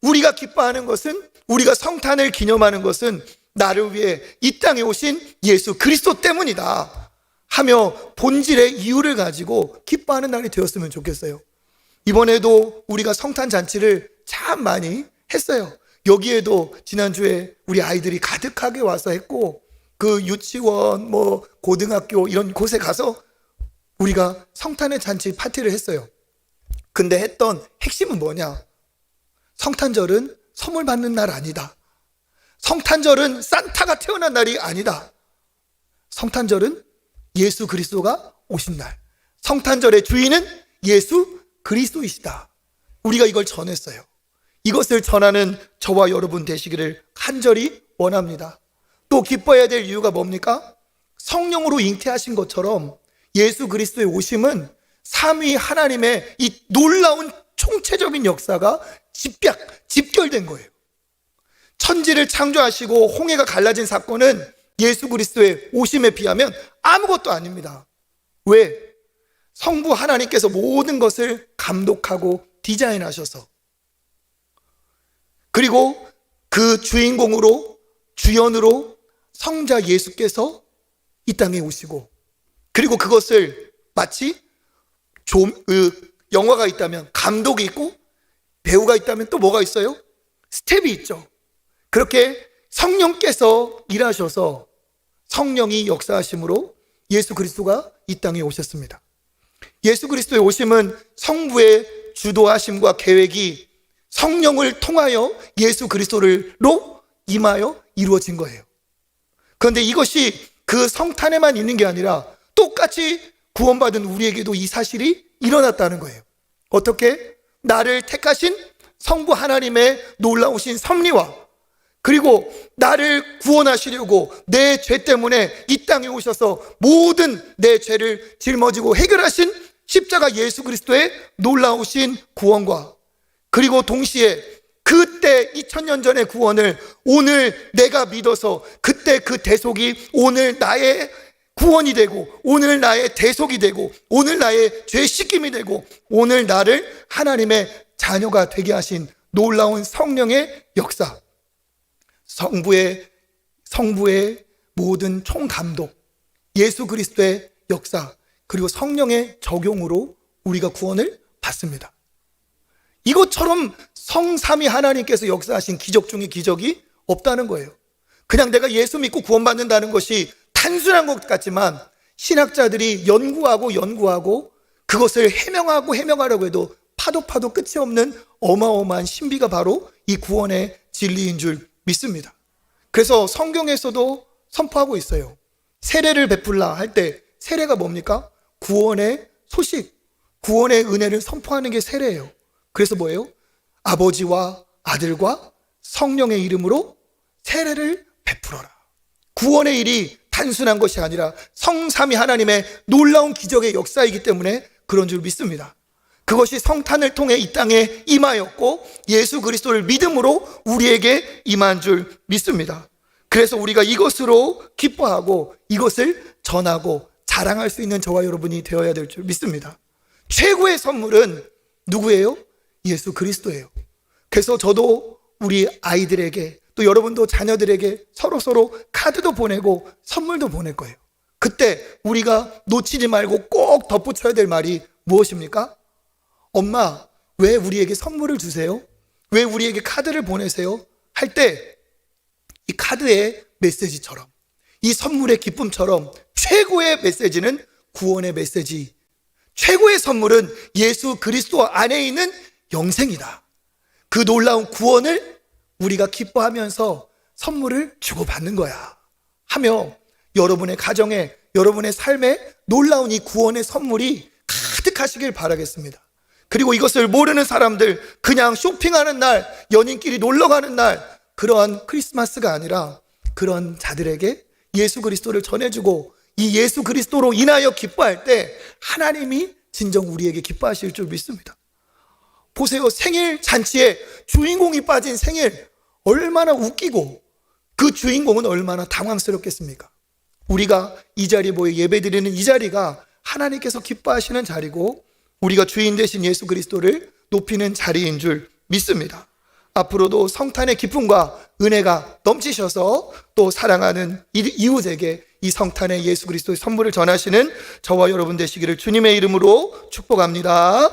Speaker 1: 우리가 기뻐하는 것은, 우리가 성탄을 기념하는 것은 나를 위해 이 땅에 오신 예수 그리스도 때문이다 하며 본질의 이유를 가지고 기뻐하는 날이 되었으면 좋겠어요. 이번에도 우리가 성탄 잔치를 참 많이 했어요. 여기에도 지난주에 우리 아이들이 가득하게 와서 했고, 그 유치원, 고등학교 이런 곳에 가서 우리가 성탄의 잔치 파티를 했어요. 근데 했던 핵심은 뭐냐? 성탄절은 선물 받는 날 아니다. 성탄절은 산타가 태어난 날이 아니다. 성탄절은 예수 그리스도가 오신 날. 성탄절의 주인은 예수 그리스도이시다. 우리가 이걸 전했어요. 이것을 전하는 저와 여러분 되시기를 간절히 원합니다. 또 기뻐해야 될 이유가 뭡니까? 성령으로 잉태하신 것처럼 예수 그리스도의 오심은 삼위 하나님의 이 놀라운 총체적인 역사가 집결된 거예요. 천지를 창조하시고 홍해가 갈라진 사건은 예수 그리스도의 오심에 비하면 아무것도 아닙니다. 왜? 성부 하나님께서 모든 것을 감독하고 디자인하셔서, 그리고 그 주인공으로, 주연으로 성자 예수께서 이 땅에 오시고, 그리고 그것을 마치 영화가 있다면 감독이 있고, 배우가 있다면 또 뭐가 있어요? 스텝이 있죠. 그렇게 성령께서 일하셔서 성령이 역사하심으로 예수 그리스도가 이 땅에 오셨습니다. 예수 그리스도의 오심은 성부의 주도하심과 계획이 성령을 통하여 예수 그리스도로 임하여 이루어진 거예요. 그런데 이것이 그 성탄에만 있는 게 아니라 똑같이 구원받은 우리에게도 이 사실이 일어났다는 거예요. 어떻게? 나를 택하신 성부 하나님의 놀라우신 섭리와, 그리고 나를 구원하시려고 내 죄 때문에 이 땅에 오셔서 모든 내 죄를 짊어지고 해결하신 십자가 예수 그리스도의 놀라우신 구원과, 그리고 동시에 그때 2000년 전의 구원을 오늘 내가 믿어서 그때 그 대속이 오늘 나의 구원이 되고, 오늘 나의 대속이 되고, 오늘 나의 죄 씻김이 되고, 오늘 나를 하나님의 자녀가 되게 하신 놀라운 성령의 역사, 성부의 모든 총감독, 예수 그리스도의 역사, 그리고 성령의 적용으로 우리가 구원을 받습니다. 이것처럼 성삼위 하나님께서 역사하신 기적 중에 기적이 없다는 거예요. 그냥 내가 예수 믿고 구원받는다는 것이 단순한 것 같지만 신학자들이 연구하고 그것을 해명하려고 해도 파도 끝이 없는 어마어마한 신비가 바로 이 구원의 진리인 줄 믿습니다. 그래서 성경에서도 선포하고 있어요. 세례를 베풀라 할 때 세례가 뭡니까? 구원의 소식, 구원의 은혜를 선포하는 게 세례예요. 그래서 뭐예요? 아버지와 아들과 성령의 이름으로 세례를 베풀어라. 구원의 일이 단순한 것이 아니라 성삼위 하나님의 놀라운 기적의 역사이기 때문에 그런 줄 믿습니다. 그것이 성탄을 통해 이 땅에 임하였고 예수 그리스도를 믿음으로 우리에게 임한 줄 믿습니다. 그래서 우리가 이것으로 기뻐하고 이것을 전하고 자랑할 수 있는 저와 여러분이 되어야 될 줄 믿습니다. 최고의 선물은 누구예요? 예수 그리스도예요. 그래서 저도 우리 아이들에게 또 여러분도 자녀들에게 서로 카드도 보내고 선물도 보낼 거예요. 그때 우리가 놓치지 말고 꼭 덧붙여야 될 말이 무엇입니까? 엄마, 왜 우리에게 선물을 주세요? 왜 우리에게 카드를 보내세요? 할 때 이 카드의 메시지처럼, 이 선물의 기쁨처럼 최고의 메시지는 구원의 메시지, 최고의 선물은 예수 그리스도 안에 있는 영생이다. 그 놀라운 구원을 우리가 기뻐하면서 선물을 주고받는 거야 하며 여러분의 가정에, 여러분의 삶에 놀라운 이 구원의 선물이 가득하시길 바라겠습니다. 그리고 이것을 모르는 사람들, 그냥 쇼핑하는 날, 연인끼리 놀러 가는 날, 그러한 크리스마스가 아니라 그런 자들에게 예수 그리스도를 전해주고 이 예수 그리스도로 인하여 기뻐할 때 하나님이 진정 우리에게 기뻐하실 줄 믿습니다. 보세요. 생일 잔치에 주인공이 빠진 생일, 얼마나 웃기고 그 주인공은 얼마나 당황스럽겠습니까? 우리가 이 자리에 모여 예배드리는 이 자리가 하나님께서 기뻐하시는 자리고 우리가 주인 되신 예수 그리스도를 높이는 자리인 줄 믿습니다. 앞으로도 성탄의 기쁨과 은혜가 넘치셔서 또 사랑하는 이웃에게 이 성탄의 예수 그리스도의 선물을 전하시는 저와 여러분 되시기를 주님의 이름으로 축복합니다.